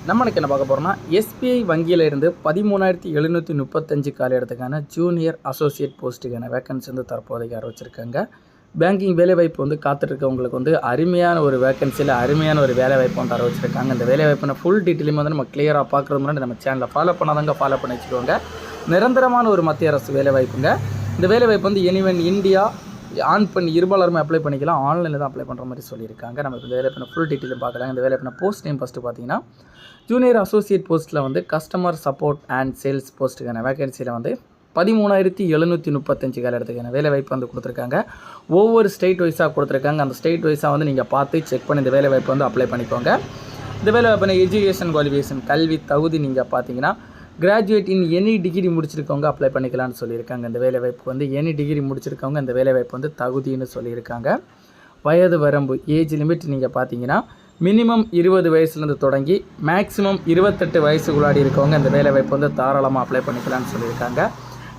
நம்மளுக்கு என்ன பார்க்க போகிறோம்னா எஸ்பிஐ வங்கியில் இருந்து 13,735 கால இடத்துக்கான ஜூனியர் அசோசியேட் போஸ்ட்டுக்கான வேக்கன்சி வந்து தற்போதைக்கு அறிவிச்சிருக்காங்க. பேங்கிங் வேலைவாய்ப்பு வந்து காத்திருக்கவங்களுக்கு வந்து அருமையான ஒரு வேக்கன்சியில் அருமையான ஒரு வேலைவாய்ப்பு வந்து அறிவிச்சிருக்காங்க. இந்த வேலைவாய்ப்புன ஃபுல் டீட்டெயிலும் வந்து நம்ம கிளியராக பார்க்குறது முன்னாடி நம்ம சேனலில் ஃபாலோ பண்ணாதாங்க ஃபாலோ பண்ணி வச்சுக்கோங்க. நிரந்தரமான ஒரு மத்திய அரசு வேலைவாய்ப்புங்க. இந்த வேலைவாய்ப்பு வந்து எனிவன் இந்தியா ஆன் பண்ணி இருபாலருமே அப்ளை பண்ணிக்கலாம். ஆன்லைனில் தான் அப்ளை பண்ணுற மாதிரி சொல்லியிருக்காங்க. நம்ம இந்த வேலைவாய்ப்பு ஃபுல் டீட்டெயிலும் பார்க்கலாம். இந்த வேலைவாய்ப்பு போஸ்ட் நேம் ஃபஸ்ட்டு பார்த்தீங்கன்னா ஜூனியர் அசோசியேட் போஸ்ட்டில் வந்து கஸ்டமர் சப்போர்ட் அண்ட் சேல்ஸ் போஸ்ட்டுக்கான வேகன்சியில் வந்து 13,735 கால இடத்துக்கான வேலைவாய்ப்பு வந்து கொடுத்துருக்காங்க. ஒவ்வொரு ஸ்டேட் வைஸாக கொடுத்துருக்காங்க. அந்த ஸ்டேட் வைஸாக வந்து நீங்கள் பார்த்து செக் பண்ணி இந்த வேலைவாய்ப்பு வந்து அப்ளை பண்ணிக்கோங்க. இந்த வேலைவாய்ப்பு எஜுகேஷன் குவாலிஃபிகேஷன் கல்வி தகுதி நீங்கள் பார்த்தீங்கன்னா கிராஜுவேட் இன் எனி டிகிரி முடிச்சிருக்கவங்க அப்ளை பண்ணிக்கலாம்னு சொல்லியிருக்காங்க. இந்த வேலைவாய்ப்பு வந்து எனி டிகிரி முடிச்சிருக்கவங்க இந்த வேலைவாய்ப்பு வந்து தகுதின்னு சொல்லியிருக்காங்க. வயது வரம்பு ஏஜ் லிமிட் நீங்கள் பார்த்தீங்கன்னா மினிமம் 20 வயசுலேருந்து தொடங்கி மேக்ஸிமம் 28 வயசுக்குள்ளாடி இருக்கவங்க இந்த வேலைவாய்ப்பு வந்து தாராளமாக அப்ளை பண்ணிக்கலாம்னு சொல்லியிருக்காங்க.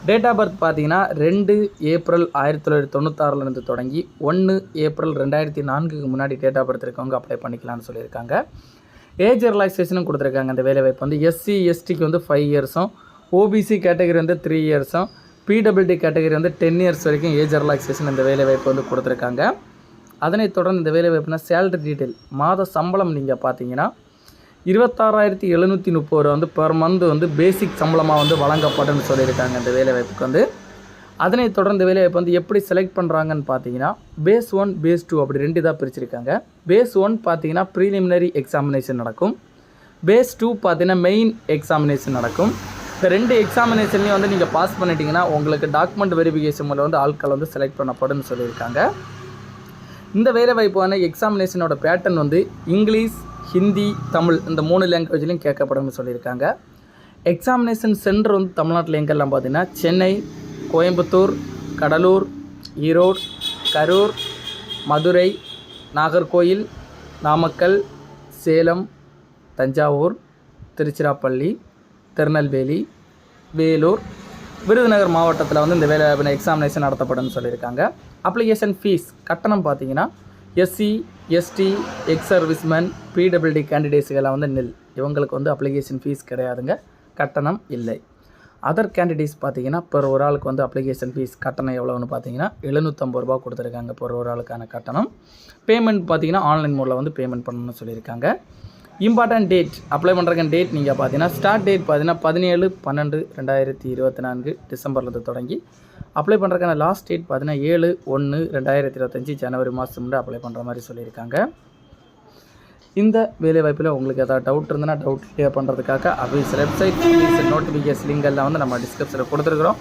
டேட் ஆஃப் பர்த் பார்த்தீங்கன்னா 2 ஏப்ரல் 1996 தொடங்கி 1 ஏப்ரல் 2004க்கு முன்னாடி டேட் ஆஃப் பர்த் இருக்கவங்க அப்ளை பண்ணிக்கலாம்னு சொல்லியிருக்காங்க. ஏஜ் ரிலாக்ஸேஷனும் கொடுத்துருக்காங்க. இந்த வேலைவாய்ப்பு வந்து எஸ்சி எஸ்டிக்கு வந்து 5 இயர்ஸும், ஓபிசி கேட்டகரி வந்து 3 இயர்ஸும், பிடபிள்யூடி கேட்டகரி வந்து 10 இயர்ஸ் வரைக்கும் ஏஜ் ரிலாக்ஸேஷன் இந்த வேலைவாய்ப்பு வந்து கொடுத்துருக்காங்க. அதனைத் தொடர்ந்து இந்த வேலைவாய்ப்புனா சேலரி டீட்டெயில் மாத சம்பளம் நீங்கள் பார்த்தீங்கன்னா 26,730 வந்து பெர் மந்த் வந்து பேசிக் சம்பளமாக வந்து வழங்கப்படும்னு சொல்லியிருக்காங்க இந்த வேலைவாய்ப்புக்கு வந்து. அதனைத் தொடர்ந்து வேலைவாய்ப்பு வந்து எப்படி செலக்ட் பண்ணுறாங்கன்னு பார்த்தீங்கன்னா பேஸ் 1 பேஸ் 2 அப்படி 2 இதாக பிரிச்சிருக்காங்க. பேஸ் 1 பார்த்தீங்கன்னா ப்ரீலிமினரி எக்ஸாமினேஷன் நடக்கும். பேஸ் 2 பார்த்தீங்கன்னா மெயின் எக்ஸாமினேஷன் நடக்கும். இந்த 2 எக்ஸாமினேஷன்லையும் வந்து நீங்கள் பாஸ் பண்ணிட்டீங்கன்னா உங்களுக்கு டாக்குமெண்ட் வெரிஃபிகேஷன் மூலம் வந்து ஆட்கள் வந்து செலக்ட் பண்ணப்படும்னு சொல்லியிருக்காங்க. இந்த வேலைவாய்ப்பான எக்ஸாமினேஷனோட பேட்டர்ன் வந்து இங்கிலீஷ், ஹிந்தி, தமிழ் இந்த 3 லாங்குவேஜ்லையும் கேட்கப்படும்னு சொல்லியிருக்காங்க. எக்ஸாமினேஷன் சென்டர் வந்து தமிழ்நாட்டில் எங்கெல்லாம் பார்த்தீங்கன்னா சென்னை, கோயம்புத்தூர், கடலூர், ஈரோடு, கரூர், மதுரை, நாகர்கோயில், நாமக்கல், சேலம், தஞ்சாவூர், திருச்சிராப்பள்ளி, திருநெல்வேலி, வேலூர், விருதுநகர் மாவட்டத்தில் வந்து இந்த வேலைவாய்ப்பு எக்ஸாமினேஷன் நடத்தப்படும்னு சொல்லியிருக்காங்க. அப்ளிகேஷன் ஃபீஸ் கட்டணம் பார்த்தீங்கன்னா SC, ST, ex serviceman, PWD கேண்டிடேட்ஸுக்கெல்லாம் வந்து நில். இவங்களுக்கு வந்து அப்ளிகேஷன் ஃபீஸ் கிடையாதுங்க, கட்டணம் இல்லை. அதர் கேண்டிடேட்ஸ் பார்த்தீங்கன்னா பெர் ஒரு ஆளுக்கு வந்து அப்ளிகேஷன் ஃபீஸ் கட்டணம் எவ்வளோன்னு பார்த்தீங்கன்னா 750 ரூபா கொடுத்துருக்காங்க பெர் ஒரு ஆளுக்கான கட்டணம். பேமெண்ட் பார்த்தீங்கன்னா ஆன்லைன் மோடில் வந்து பேமெண்ட் பண்ணணும்னு சொல்லியிருக்காங்க. இம்பார்ட்டன்ட் டேட் அப்ளை பண்ணுறதுக்கு டேட் நீங்கள் பார்த்தீங்கன்னா ஸ்டார்ட் டேட் பார்த்தீங்கன்னா 17/12/2024 டிசம்பர்லேருந்து தொடங்கி அப்ளை பண்ணுறதுக்கான லாஸ்ட் டேட் பார்த்தீங்கன்னா 7/1/2025 ஜனவரி மாதம் முன்னாடி அப்ளை பண்ணுற மாதிரி சொல்லியிருக்காங்க. இந்த வேலைவாய்ப்பில் உங்களுக்கு ஏதாவது டவுட் இருந்ததுன்னா டவுட் கிளியர் பண்ணுறதுக்காக அஃபீஷியல் வெப்சைட் நோட்டிஃபிகேஷன் லிங்க் எல்லாம் வந்து நம்ம டிஸ்கிரிப்ஷனில் கொடுத்துருக்குறோம்.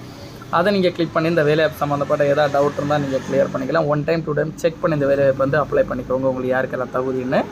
அதை நீங்கள் கிளிக் பண்ணி இந்த வேலைவாய்ப்பு சம்மந்தப்பட்ட ஏதாவது டவுட் இருந்தால் நீங்கள் கிளியர் பண்ணிக்கலாம். 1 டைம் 2 டைம் செக் பண்ணி இந்த வேலைவாய்ப்பு வந்து அப்ளை பண்ணிக்கோங்க உங்களுக்கு யாருக்கெல்லாம் தகுதின்னு.